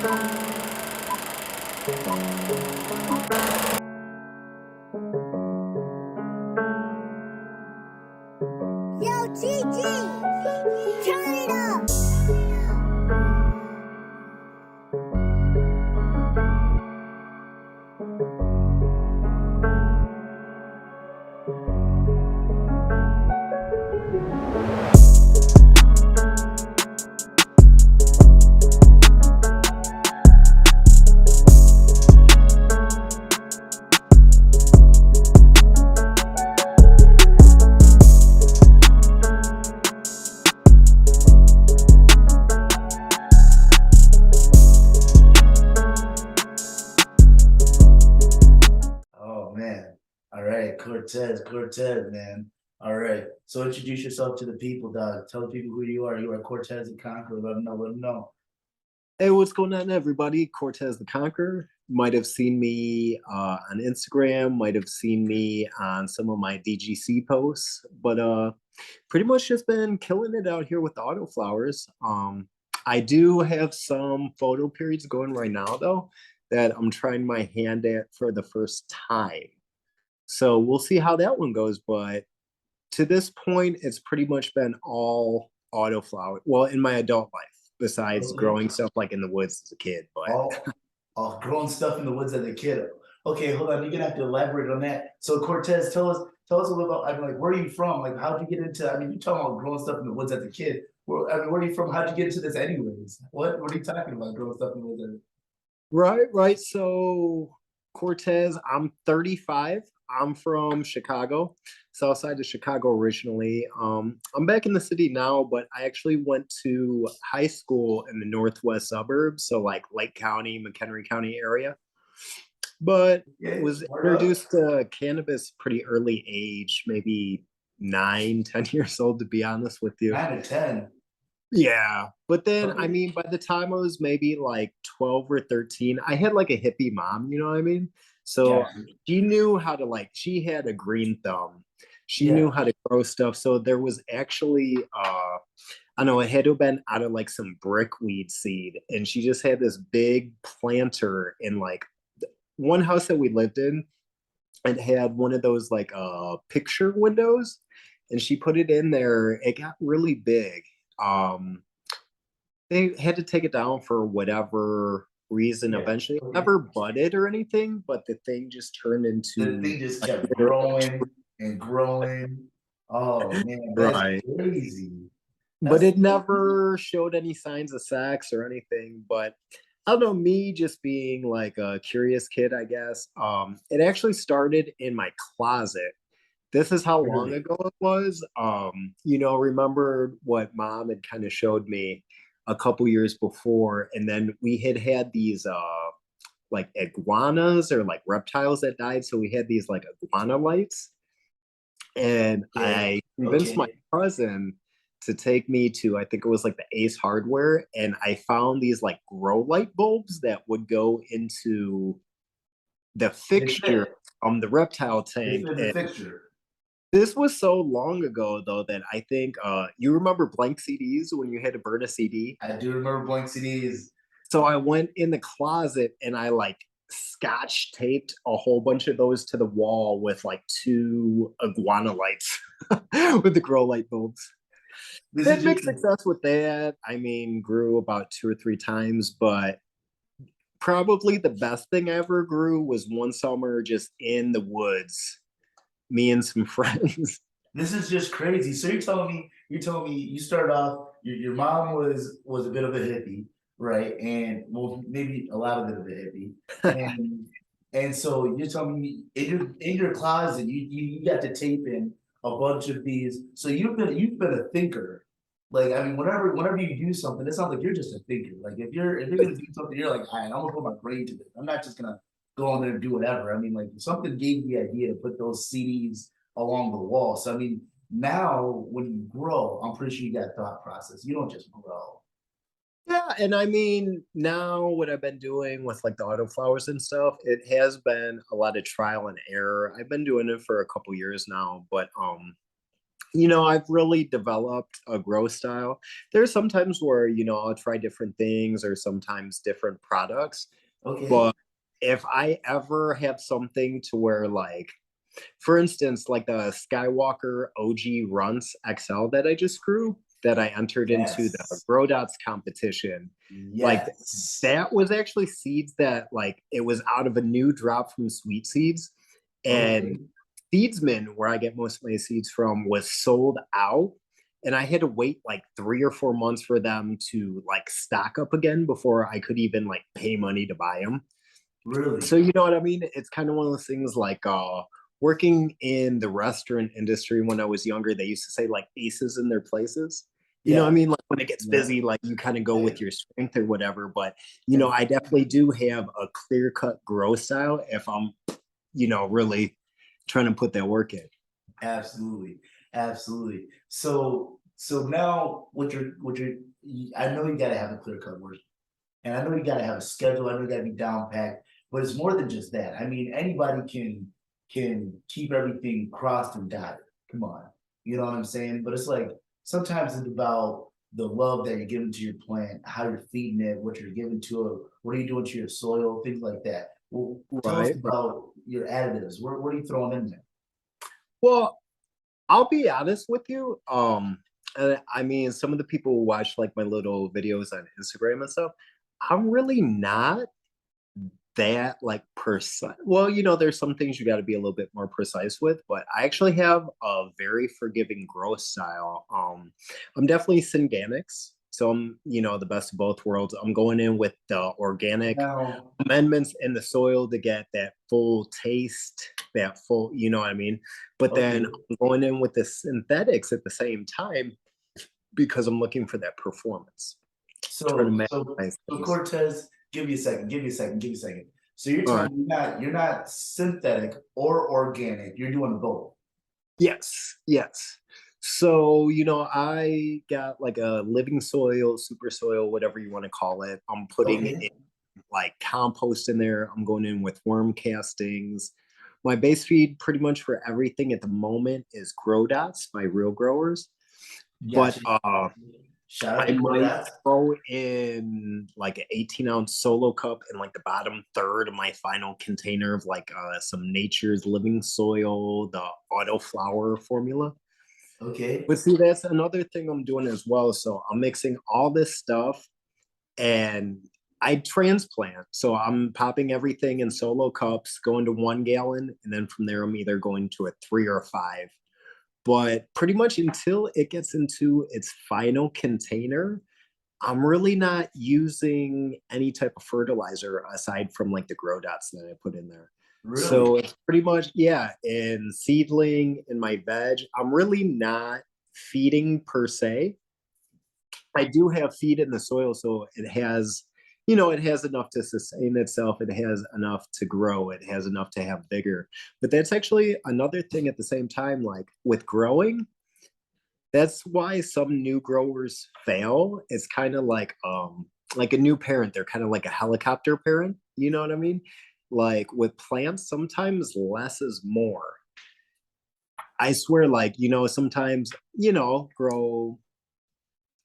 Yo, GG, turn it up. Oh man. All right, Cortez, man. All right. So introduce yourself to the people, dog. Tell the people who you are. You are Cortez the Conqueror. Let them know. Hey, what's going on, everybody? Cortez the Conqueror. Might have seen me on Instagram, might have seen me on some of my DGC posts, but pretty much just been killing it out here with the Autoflowers. I do have some photo periods going right now, though, that I'm trying my hand at for the first time. So we'll see how that one goes. But to this point, it's pretty much been all Autoflower. Well, in my adult life, besides growing stuff like in the woods as a kid. But All growing stuff in the woods as a kid. Okay, hold on. You're gonna have to elaborate on that. So Cortez, tell us a little about. I mean, like, where are you from? Like, how'd you get into? I mean, you talking about growing stuff in the woods as a kid. Where are you from? How'd you get into this, anyways? What are you talking about? Growing stuff in the woods. right. So Cortez, I'm 35. I'm from Chicago, south side of Chicago originally. I'm back in the city now, but I actually went to high school in the northwest suburbs, so like Lake County, McHenry County area. But was introduced to cannabis pretty early age, maybe 9, 10 years old, to be honest with you. 9 to 10. Yeah. But then, I mean, by the time I was maybe like 12 or 13, I had like a hippie mom, you know what I mean? So she knew how to, like, she had a green thumb. She knew how to grow stuff. So there was actually, I don't know, it had to have been out of like some brickweed seed. And she just had this big planter in like one house that we lived in. And had one of those like picture windows. And she put it in there. It got really big. um they had to take it down for whatever reason. Eventually it never budded or anything, but the thing just turned into The thing just kept growing and growing. Oh man, that's right. crazy. But it never showed any signs of sex or anything. But I don't know, me just being like a curious kid, I guess. It actually started in my closet. This is how long ago it was. Remember what mom had kind of showed me a couple years before, and then we had these like iguanas or like reptiles that died. So we had these like iguana lights, and I convinced my cousin to take me to, I think it was like the Ace Hardware, and I found these like grow light bulbs that would go into the fixture on the reptile tank. The fixture. This was so long ago, though, that I think you remember blank CDs when you had to burn a CD? I do remember blank CDs. So I went in the closet and I like scotch taped a whole bunch of those to the wall with like 2 iguana lights with the grow light bulbs. Had mixed success with that. I mean, grew about 2 or 3 times, but probably the best thing I ever grew was one summer just in the woods, me and some friends. This is just crazy. So you're telling me you started off, your mom was a bit of a hippie, right? And well, maybe a lot of bit of a hippie. And so you're telling me in your closet, you got to tape in a bunch of these. So you've been a thinker. Like, I mean, whenever you do something, it's not like you're just a thinker. Like if you're gonna do something, you're like, all right, I'm gonna put my brain to this. I'm not just gonna go on there and do whatever. I mean, like something gave you the idea to put those CDs along the wall. So I mean, now when you grow, I'm pretty sure you got a thought process. You don't just grow. Yeah, and I mean, now what I've been doing with like the autoflowers and stuff, it has been a lot of trial and error. I've been doing it for a couple years now, but I've really developed a grow style. There's sometimes where, I'll try different things or sometimes different products. Okay. But if I ever have something to where, like, for instance, like the Skywalker OG Runts XL that I just grew, that I entered into the Yes. Grow Dots competition, like Yes. that was actually seeds that, like, it was out of a new drop from Sweet Seeds. And Okay. Seedsman, where I get most of my seeds from, was sold out. And I had to wait like 3 or 4 months for them to like stock up again before I could even like pay money to buy them. So Really? you know what I mean? It's kind of one of those things like working in the restaurant industry when I was younger, they used to say like aces in their places. You know what I Yeah. mean? Like when it gets Yeah. busy, like you kind of go Yeah. with your strength or whatever. But Yeah. I definitely do have a clear cut grow style if I'm, really trying to put that work in. Absolutely. Absolutely. So now I know you gotta have a clear cut work. And I know you gotta have a schedule, I know you gotta be down packed, but it's more than just that. I mean, anybody can keep everything crossed and dotted. Come on. You know what I'm saying? But it's like sometimes it's about the love that you're giving to your plant, how you're feeding it, what you're giving to it, what are you doing to your soil, things like that. Well, tell us Right. about your additives. What are you throwing in there? Well, I'll be honest with you. I mean, some of the people who watch like my little videos on Instagram and stuff, I'm really not that like precise. Well, there's some things you got to be a little bit more precise with, but I actually have a very forgiving growth style. I'm definitely syn-ganics. So I'm, the best of both worlds. I'm going in with the organic Now, amendments in the soil to get that full taste, that full, you know what I mean? But then okay. I'm going in with the synthetics at the same time because I'm looking for that performance. Trying to So maximize things. Cortez, give me a second, give me a second. So you're All right. telling me you're not synthetic or organic, you're doing both. Yes, yes. So, I got like a living soil, super soil, whatever you want to call it. I'm putting Okay. in like compost in there. I'm going in with worm castings. My base feed pretty much for everything at the moment is Grow Dots by Real Growers. But Gotcha. Shout out I to might Cortez. throw in like an 18-ounce solo cup in like the bottom third of my final container of like some Nature's Living Soil, the Autoflower formula. Okay. But see, that's another thing I'm doing as well. So I'm mixing all this stuff and I transplant. So I'm popping everything in solo cups, going to 1 gallon, and then from there I'm either going to a 3 or 5. But pretty much until it gets into its final container, I'm really not using any type of fertilizer aside from like the grow dots that I put in there. Really? So it's pretty much, yeah, in seedling, in my veg, I'm really not feeding per se. I do have feed in the soil, so it has enough to sustain itself. It has enough to grow. It has enough to have bigger. But that's actually another thing at the same time, like with growing, that's why some new growers fail. It's kind of like a new parent. They're kind of like a helicopter parent. You know what I mean? Like with plants, sometimes less is more. I swear, like, sometimes, grow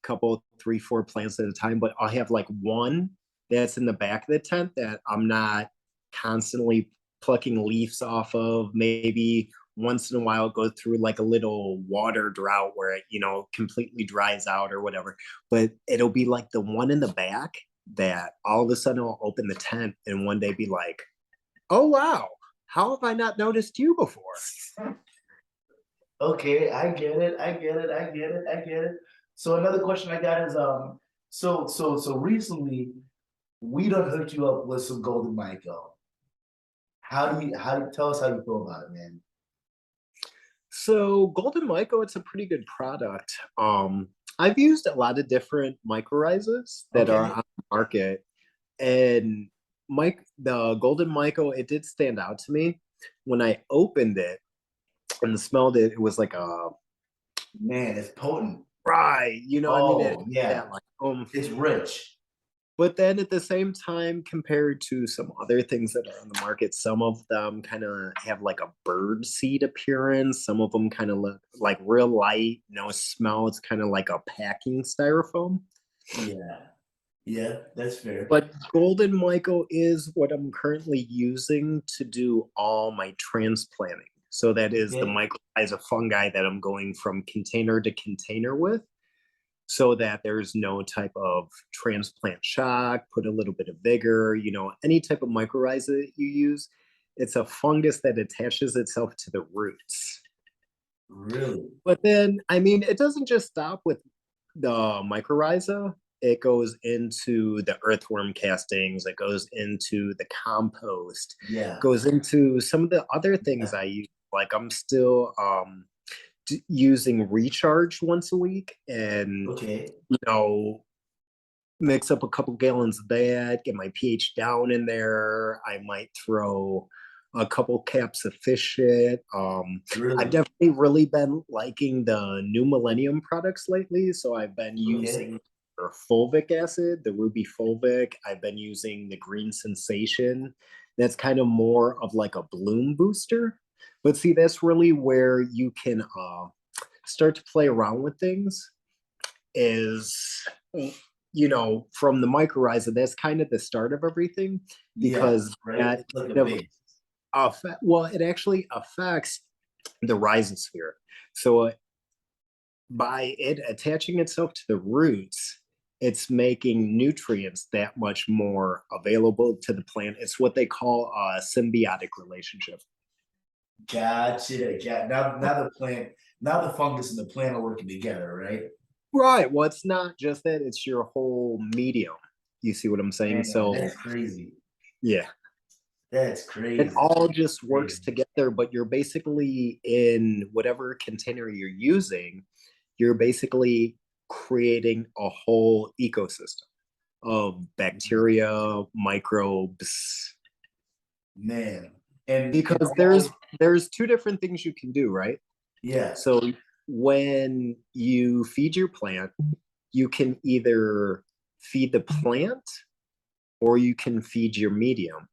a couple, 3, 4 plants at a time, but I'll have like one that's in the back of the tent that I'm not constantly plucking leaves off of. Maybe once in a while go through like a little water drought where it, completely dries out or whatever. But it'll be like the one in the back that all of a sudden I'll open the tent and one day be like, oh wow, how have I not noticed you before? Okay, I get it. I get it. So another question I got is so recently we done hooked you up with some golden Michael. How do you tell us how you feel about it, man? So Golden Myco, it's a pretty good product. I've used a lot of different mycorrhizas that are Okay. on the market, and the Golden Myco, it did stand out to me when I opened it and smelled it. It was like a Man, it's potent. fry, you know what I mean? It Oh had yeah, that like oomph. it's rich. But then at the same time, compared to some other things that are on the market, some of them kind of have like a bird seed appearance. Some of them kind of look like real light, no smell. It's kind of like a packing styrofoam. Yeah. Yeah, that's fair. But Golden Michael is what I'm currently using to do all my transplanting. So that is the Okay. mycorrhiza fungi that I'm going from container to container with, so that there's no type of transplant shock, put a little bit of vigor, any type of mycorrhiza that you use. It's a fungus that attaches itself to the roots. Really? But then, I mean, it doesn't just stop with the mycorrhiza. It goes into the earthworm castings, it goes into the compost, Yeah. goes into some of the other things Yeah. I use. Like I'm still using recharge once a week, and Okay. mix up a couple gallons of that, get my pH down in there. I might throw a couple caps of fish shit. I've Really? definitely really been liking the New Millennium products lately. So I've been Okay. using their fulvic acid, the Ruby fulvic. I've been using the Green Sensation. That's kind of more of like a bloom booster. But see, that's really where you can start to play around with things is from the mycorrhiza. That's kind of the start of everything, Yeah, because right? that It's like a kind of base. well, it actually affects the rhizosphere. So by it attaching itself to the roots, it's making nutrients that much more available to the plant. It's what they call a symbiotic relationship. Gotcha. Now the plant, now the fungus and the plant are working together, right? Right. Well, it's not just that, it's your whole medium. You see what I'm saying? Man, So, that's crazy. yeah. That's It crazy. all just works Crazy. together, but you're basically in whatever container you're using, you're basically creating a whole ecosystem of bacteria, microbes. Man. And Because there's two different things you can do, right? yeah. So when you feed your plant, you can either feed the plant or you can feed your medium.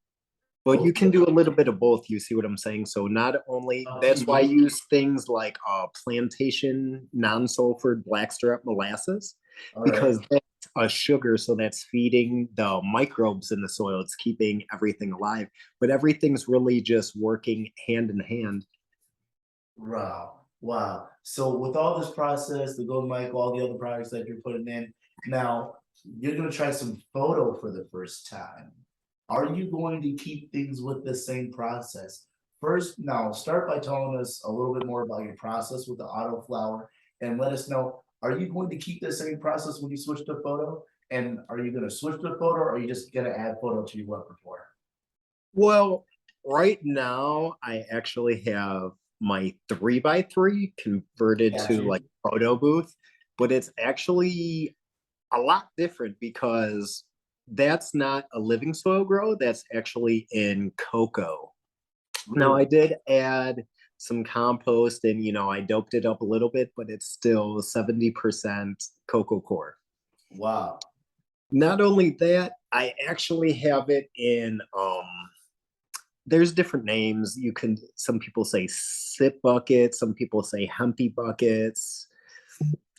But you can Okay. do a little bit of both. You see what I'm saying? So not only, Okay. that's why I use things like plantation non-sulfured blackstrap molasses, All right. because that's a sugar, so that's feeding the microbes in the soil. It's keeping everything alive, but everything's really just working hand in hand. Wow. Wow. So with all this process, the Golden Mic, all the other products that you're putting in, now you're gonna try some photo for the first time. Are you going to keep things with the same process? First, now start by telling us a little bit more about your process with the Autoflower and let us know, are you going to keep the same process when you switch to photo? And are you gonna switch to photo or are you just gonna add photo to your repertoire? Well, right now I actually have my 3x3 converted Got to like you. photo booth, but it's actually a lot different because that's not a living soil grow. That's actually in cocoa. Now Really? I did add some compost, and I doped it up a little bit, but it's still 70% cocoa core. Wow. Not only that, I actually have it in there's different names. Some people say sip buckets, some people say hempy buckets.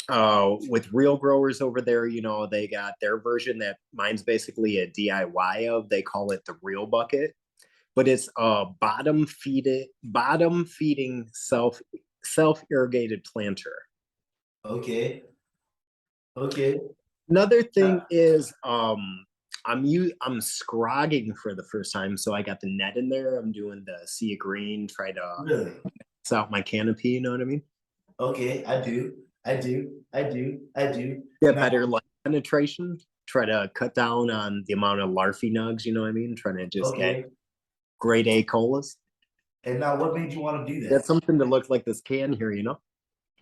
With real growers over there, they got their version that mine's basically a DIY of. They call it the real bucket, but it's a bottom feeding self irrigated planter. Okay. Okay. Another Uh, thing is I'm scrogging for the first time, so I got the net in there. I'm doing the sea of green, try to really? mix out my canopy. You know what I mean? Okay, I do. I do. I do. I do. Get Now, better light penetration. Try to cut down on the amount of larvae nugs. You know what I mean? Trying to just get okay. grade A colas. And now what made you want to do that? That's something that looks like this can here.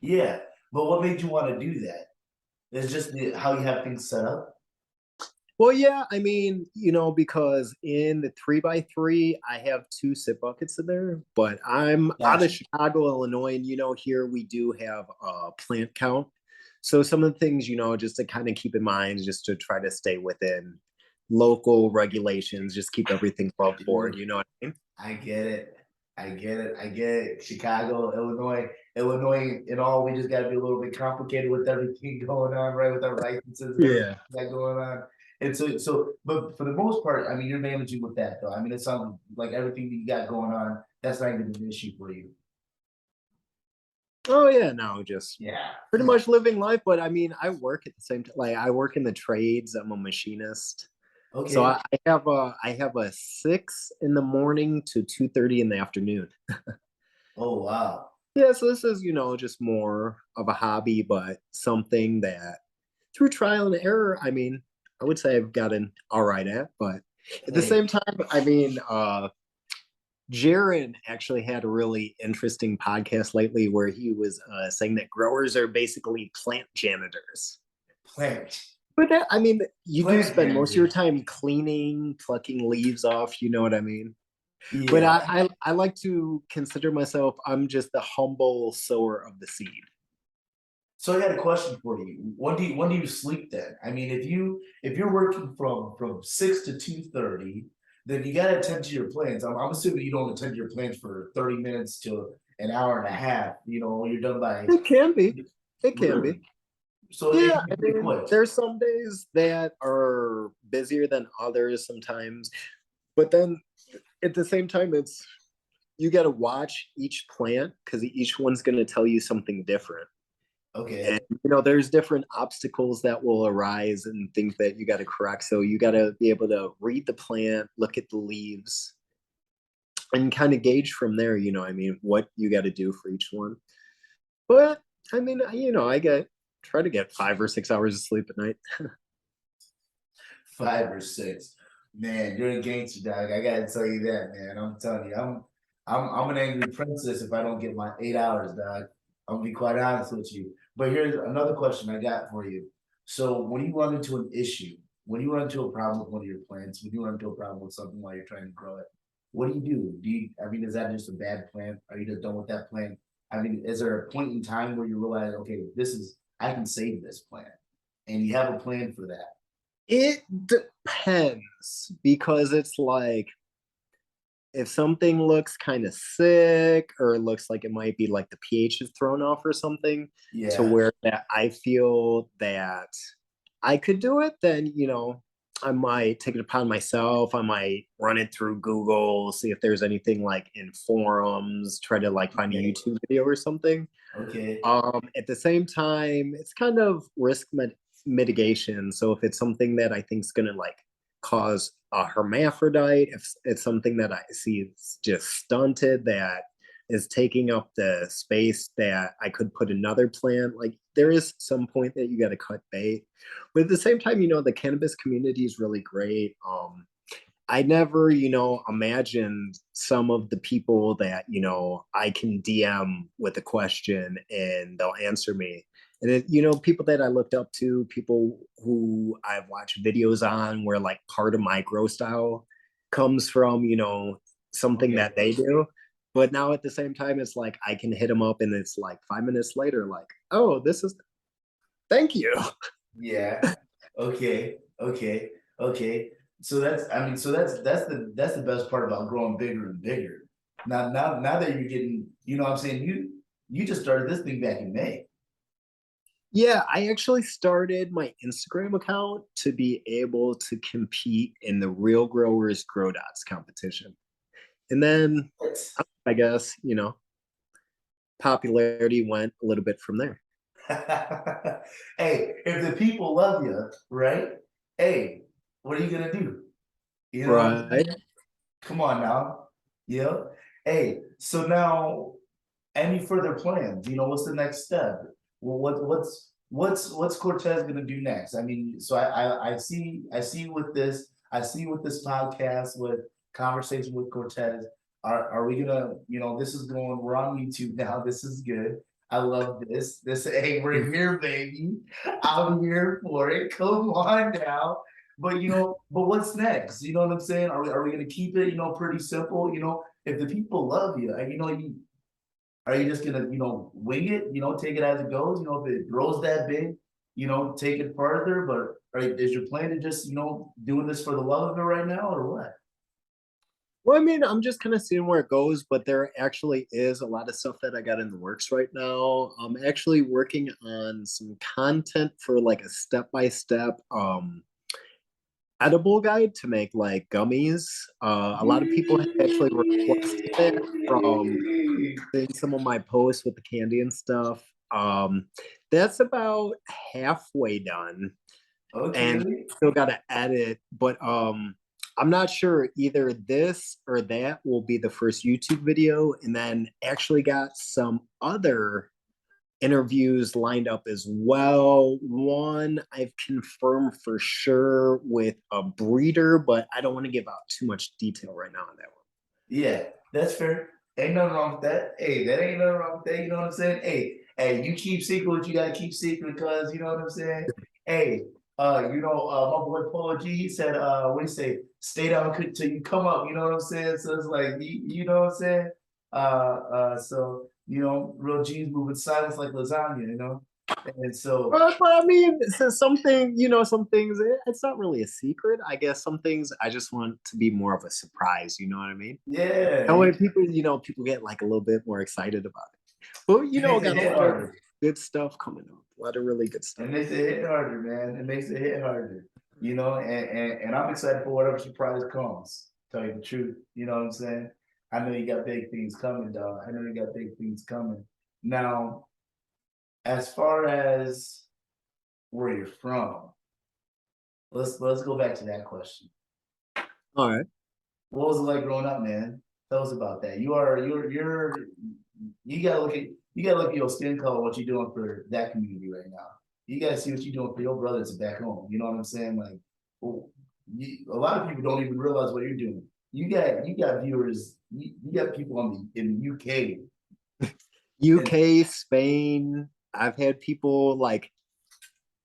Yeah, but what made you want to do that? It's just how you have things set up. Well, yeah, I mean, because in the 3x3, I have two sip buckets in there, but I'm out of Gotcha. Chicago, Illinois, and here we do have a plant count. So some of the things, just to kind of keep in mind, just to try to stay within local regulations, just keep everything above board. Dude, You know what I mean? I get it. I get it. I get it. Chicago, Illinois, and all. We just got to be a little bit complicated with everything going on, right? With our licenses and everything Yeah. that going on. And but for the most part, I mean, you're managing with that, though. I mean, it sounds like everything that you got going on, that's not even an issue for you. Oh yeah, no, just Yeah. pretty much living life. But I mean, I work at the same time. Like I work in the trades. I'm a machinist. So Okay. I have a 6 in the morning to 2:30 in the afternoon. Oh, wow. Yeah, so this is, just more of a hobby, but something that through trial and error, I mean, I would say I've gotten all right at, but at the Hey, same time, I mean, Jaron actually had a really interesting podcast lately where he was saying that growers are basically plant janitors. plant. But I mean, you do Plant spend most of your manager. time cleaning, plucking leaves off, you know what I mean? But Yeah. I like to consider myself, I'm just the humble sower of the seed. So I got a question for you. When do you sleep then? I mean, if you're working from 6 to 2:30, then you gotta attend to your plans. I'm assuming you don't attend to your plans for 30 minutes to an hour and a half. When you're done by It can be. It can be. really. So it Yeah, can be I pretty mean, quick. there's some days that are busier than others sometimes, but then at the same time, you got to watch each plant because each one's going to tell you something different. Okay. And there's different obstacles that will arise and things that you got to correct. So you got to be able to read the plant, look at the leaves, and kind of gauge from there. I mean, what you got to do for each one. But I mean, I try to get 5 or 6 hours of sleep at night. 5 or 6. Man, you're a gangster, dog. I gotta tell you that, man. I'm telling you, I'm an angry princess if I don't get my 8 hours, dog. I'm gonna be quite honest with you. But here's another question I got for you. So when you run into an issue, when you run into a problem with one of your plants, when you run into a problem with something while you're trying to grow it, what do you do? I mean, is that just a bad plant? Are you just done with that plant? I mean, is there a point in time where you realize, okay, I can save this plant, and you have a plan for that? It depends because it's like if something looks kind of sick or it looks like it might be like the pH is thrown off or something to Yeah. where that I feel that I could do it, then I might take it upon myself. I might run it through Google, see if there's anything like in forums, try to like find a Okay. YouTube video or something. Okay. At the same time, it's kind of mitigation. So if it's something that I think is gonna like cause a hermaphrodite, if it's something that I see is just stunted that is taking up the space that I could put another plant, like there is some point that you got to cut bait. But at the same time, the cannabis community is really great. I never, imagined some of the people that, I can DM with a question and they'll answer me. And people that I looked up to, people who I've watched videos on where like part of my grow style comes from, something Okay. that they do. But now at the same time, it's like I can hit them up and it's like 5 minutes later, like, oh, thank you. Yeah. Okay. Okay. Okay. So that's the best part about growing bigger and bigger. Now that you're getting, what I'm saying, you just started this thing back in May. Yeah, I actually started my Instagram account to be able to compete in the Real Growers Grow Dots competition. And then I guess, popularity went a little bit from there. Hey, if the people love you, right? Hey, what are you gonna do? You know what I'm Right. saying? Come on now. Yeah. Hey, so now any further plans? What's the next step? Well, what's Cortez gonna do next? I mean, so I see with this podcast with conversation with Cortez. Are we gonna, this is going, we're on YouTube now. This is good. I love this. Hey, we're here, baby. I'm here for it. Come on now. But what's next? You know what I'm saying? Are we gonna keep it, pretty simple? If the people love you, and are you just gonna, wing it, take it as it goes? If it grows that big, take it further? But is your plan to just, doing this for the love of it right now, or what? Well, I mean, I'm just kind of seeing where it goes, but there actually is a lot of stuff that I got in the works right now. I'm actually working on some content for like a step-by-step edible guide to make like gummies. A lot of people have actually requested that from seeing some of my posts with the candy and stuff. Um, that's about halfway done, and Okay. still got to edit. But I'm not sure either this or that will be the first YouTube video, and then actually got some other interviews lined up as well. One I've confirmed for sure with a breeder, but I don't want to give out too much detail right now on that one. Yeah, that's fair. Ain't nothing wrong with that. Hey, that ain't nothing wrong with that. You know what I'm saying? Hey, you keep secret what you gotta keep secret, cause you know what I'm saying? Hey, my boy Paul G, he said, what do you say? Stay down till you come up, you know what I'm saying? So it's like, you know what I'm saying? So, real G's moving silence like lasagna, And so, But I mean, so something, some things, it's not really a secret. I guess some things I just want to be more of a surprise. You know what I mean? yeah, That way people, people get like a little bit more excited about it. But, it makes it got a hit lot of harder. good stuff coming up. A lot of really good stuff. It makes it hit harder, man. It makes it hit harder, and I'm excited for whatever surprise comes. Tell you the truth, you know what I'm saying? I know you got big things coming, dog. I know you got big things coming. Now, as far as where you're from, let's go back to that question. All right. What was it like growing up, man? Tell us about that. You gotta look at your skin color, what you're doing for that community right now. You gotta see what you're doing for your brothers back home. You know what I'm saying? Like, well, a lot of people don't even realize what you're doing. You got viewers. You got people in the UK. And UK, Spain. I've had people like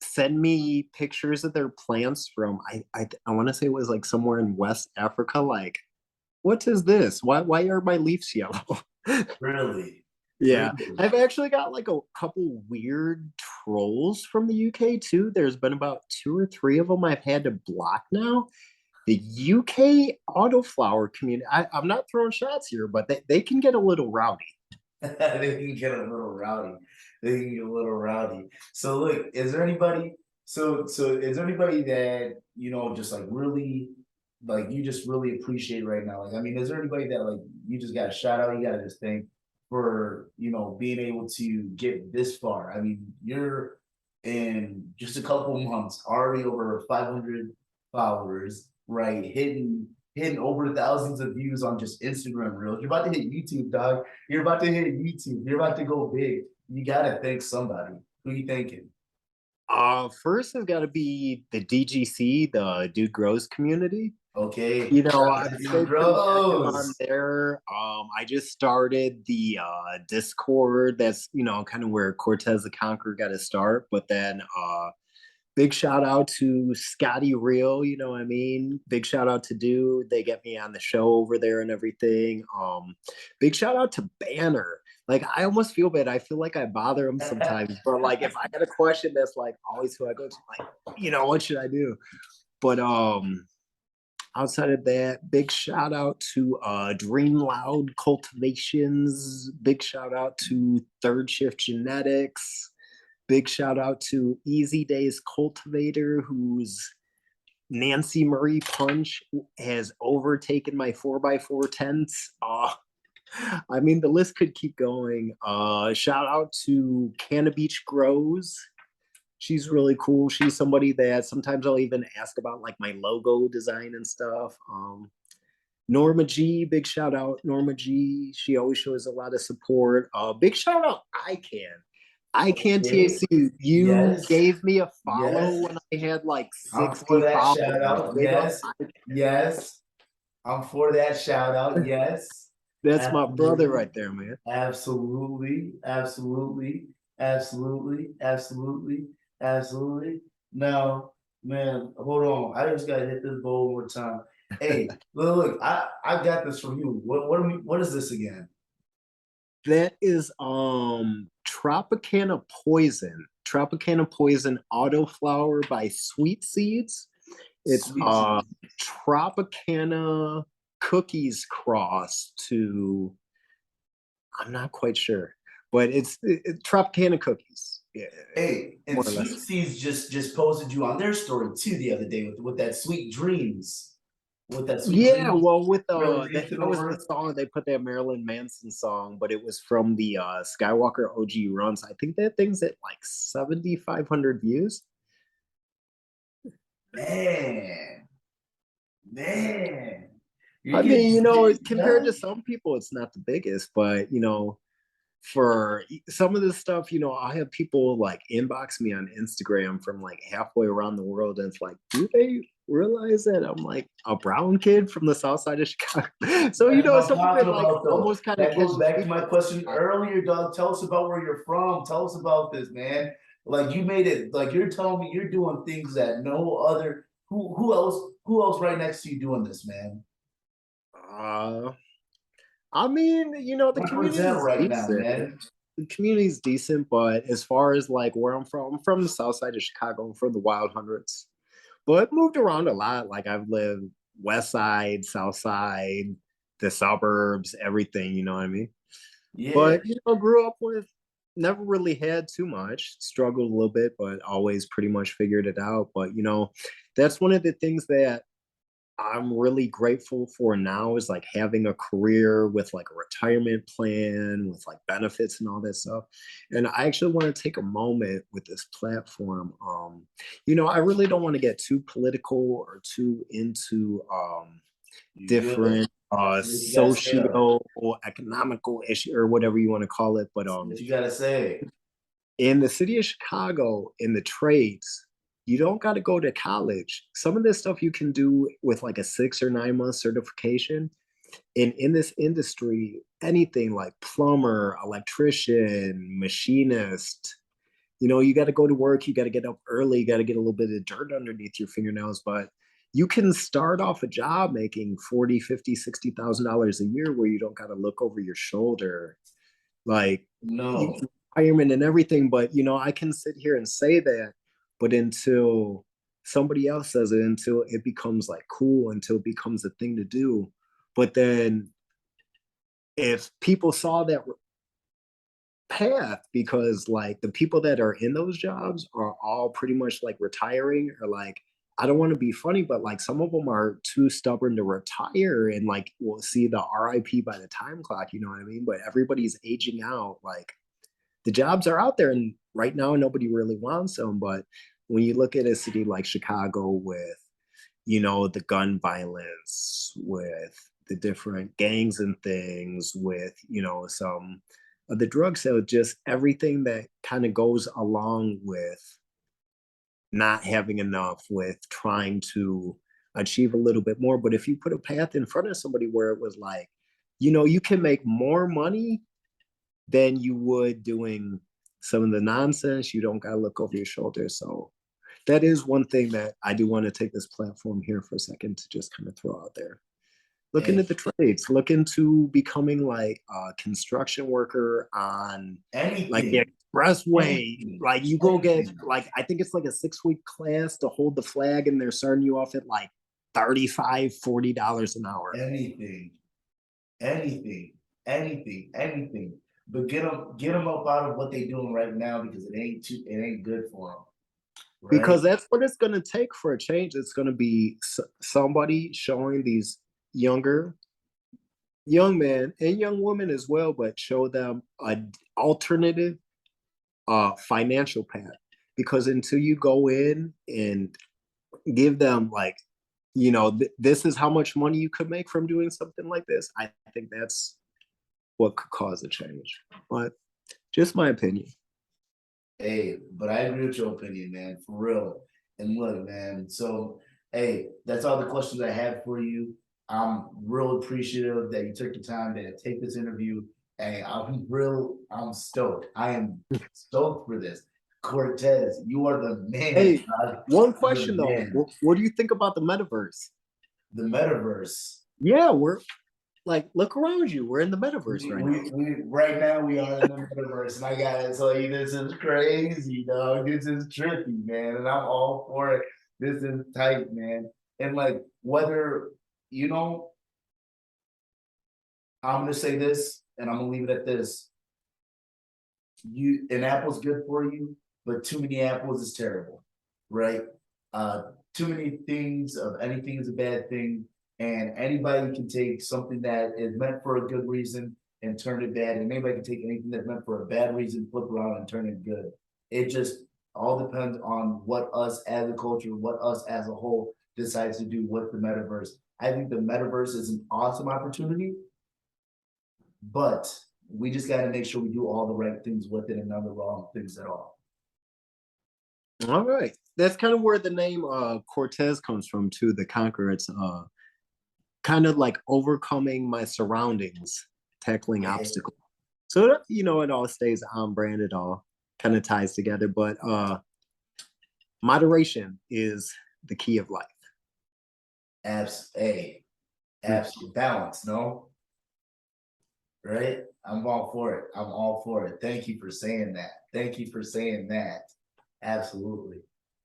send me pictures of their plants from I want to say it was like somewhere in West Africa. Like, what is this? Why are my leaves yellow? really, Yeah, really, I've actually got like a couple weird trolls from the UK too. There's been about two or three of them I've had to block now. The UK Autoflower community, I'm not throwing shots here, but they can get a little rowdy. they can get a little rowdy. They can get a little rowdy. So look, is there anybody? So is there anybody that just like really, like you just really appreciate right now? Like, I mean, is there anybody that like you just got a shout out? You got to just thank for being able to get this far. I mean, you're in just a couple months already over 500 followers, right? Hitting over thousands of views on just Instagram reels. You're about to hit YouTube, dog. You're about to hit YouTube. You're about to go big. You gotta thank somebody. Who you thinking? First has got to be the DGC, the Dude Grows community. Okay, I've dude stayed pretty active on grows. there. I just started the Discord. That's kind of where Cortez the Conqueror got to start. But then big shout out to Scotty Real, you know what I mean? Big shout out to Dude. They get me on the show over there and everything. Big shout out to Banner. Like I almost feel bad. I feel like I bother him sometimes, but like if I got a question that's like always who I go to, like, what should I do? But outside of that, big shout out to Dream Loud Cultivations. Big shout out to Third Shift Genetics. Big shout out to Easy Days Cultivator, whose Nancy Marie Punch has overtaken my 4x4 tents. I mean, the list could keep going. Shout out to Cannabis Grows. She's really cool. She's somebody that sometimes I'll even ask about like my logo design and stuff. Norma G, big shout out Norma G. She always shows a lot of support. Big shout out I can Okay. THC. You Yes. gave me a follow Yes. when I had like I'm for 60 that shout followers. out. Big up. Yes. Yes. I'm for that shout out. Yes. That's my brother Absolutely. right there, man. Absolutely. Absolutely. Absolutely. Absolutely. Absolutely. Now, man, hold on. I just gotta hit this bowl one more time. Hey, look, I got this from you. What is this again? That is Tropicana Poison. Tropicana Poison Autoflower by Sweet Seeds. It's Sweet tea. Tropicana cookies cross to, I'm not quite sure, but it's Tropicana cookies. Yeah, Hey, and more or Sweet less. Seas just posted you on their story too the other day with that Sweet Dreams. With that Sweet Yeah, Dreams well, with realization that was the over. song they put, that Marilyn Manson song, but it was from the Skywalker OG runs. I think that thing's at like 7,500 views. Man, man. You're I mean, getting big, compared huh? to some people, it's not the biggest, but for some of this stuff, I have people like inbox me on Instagram from like halfway around the world, and it's like, do they realize that I'm like a brown kid from the south side of Chicago? So, That's what I'm some of it talking like about, though. almost kind of That goes catches back me to my by question surprise. earlier, dog. Tell us about where you're from. Tell us about this, man. Like you made it. Like you're telling me you're doing things that no other. Who else right next to you doing this, man? Uh, I mean, the Represent community's right now, decent. man. The community's decent, but as far as like where I'm from the south side of Chicago. I'm from the Wild Hundreds, but moved around a lot. Like I've lived west side, south side, the suburbs, everything, you know what I mean? Yeah. But grew up with, never really had too much, struggled a little bit, but always pretty much figured it out. But that's one of the things that I'm really grateful for now, is like having a career with like a retirement plan with like benefits and all that stuff. And I actually want to take a moment with this platform. I really don't want to get too political or too into You good. different You gotta say though. socio economical issue or whatever you want to call it. But What you gotta say. in the city of Chicago, in the trades, you don't got to go to college. Some of this stuff you can do with like a 6 or 9 month certification. And in this industry, anything like plumber, electrician, machinist, you got to go to work, you got to get up early, you got to get a little bit of dirt underneath your fingernails, but you can start off a job making 40, 50, $60,000 a year where you don't got to look over your shoulder, like No. retirement and everything. But I can sit here and say that, but until somebody else says it, until it becomes like cool, until it becomes a thing to do. But then if people saw that path, because like the people that are in those jobs are all pretty much like retiring, or like, I don't want to be funny, but like some of them are too stubborn to retire, and like we'll see the RIP by the time clock, you know what I mean? But everybody's aging out. Like the jobs are out there, and right now nobody really wants them. But when you look at a city like Chicago with, the gun violence, with the different gangs and things, with, some of the drug sale, just everything that kind of goes along with not having enough, with trying to achieve a little bit more. But if you put a path in front of somebody where it was like, you can make more money than you would doing some of the nonsense, you don't got to look over your shoulder. So that is one thing that I do want to take this platform here for a second to just kind of throw out there. Look into Hey, the trades, look into becoming like a construction worker on like the anything. expressway. Anything. Like you go get Anything. like, I think it's like a 6 week class to hold the flag, and they're starting you off at like $35, $40 an hour. Anything. Anything. Anything. Anything. But get them up out of what they doing right now because it ain't good for them. Right? Because that's what it's going to take for a change. It's going to be somebody showing these younger young men and young women as well, but show them an alternative financial path. Because until you go in and give them like, this is how much money you could make from doing something like this, I think that's what could cause a change. But just my opinion. Hey, but I agree with your opinion, man, for real. And look, man, so hey, that's all the questions I had for you. I'm real appreciative that you took the time to take this interview. Hey, I'm stoked. I am stoked for this. Cortez, you are the man, Hey, dog. one You're the question though. man. What do you think about the metaverse? The metaverse. Yeah, we're like look around you. We're in the metaverse right now. Right now we are in the metaverse, and I gotta tell you, this is crazy, dog. This is trippy, man, and I'm all for it. This is tight, man. And like whether you know, I'm gonna say this, and I'm gonna leave it at this. An apple's good for you, but too many apples is terrible, right? Too many things of anything is a bad thing, and anybody can take something that is meant for a good reason and turn it bad, and anybody can take anything that's meant for a bad reason, flip around and turn it good. It just all depends on what us as a culture, what us as a whole decides to do with the metaverse. I think the metaverse is an awesome opportunity, but we just got to make sure we do all the right things with it and none of the wrong things at all. All right. That's kind of where the name Cortez comes from too, the Conqueror. It's kind of like overcoming my surroundings, tackling obstacles. So you know, it all stays on brand, it all kind of ties together. But moderation is the key of life. Absolute balance, no? Right? I'm all for it. I'm all for it. Thank you for saying that. Thank you for saying that. Absolutely.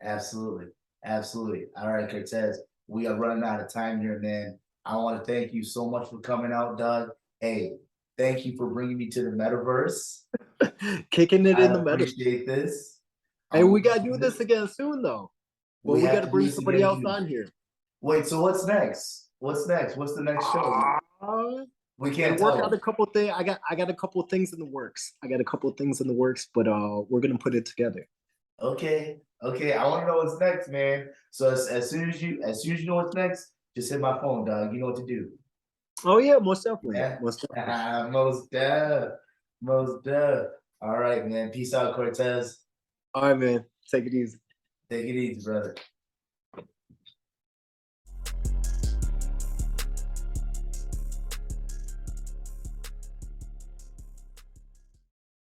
Absolutely. Absolutely. All right, Cortez. We are running out of time here, man. I want to thank you so much for coming out, Doug. Hey, thank you for bringing me to the metaverse. Kicking it in the metaverse. Appreciate this. Hey, we gotta do this again soon though. But we gotta bring somebody else on here. Wait, so what's next? What's next? What's the next show? We can't work out a couple things. I got a couple things in the works. But we're gonna put it together. Okay. I want to know what's next, man. So as soon as you know what's next, just hit my phone, dog. You know what to do. Oh yeah, most definitely. Yeah. Most definitely. Most deaf. All right, man. Peace out, Cortez. All right, man. Take it easy. Take it easy, brother.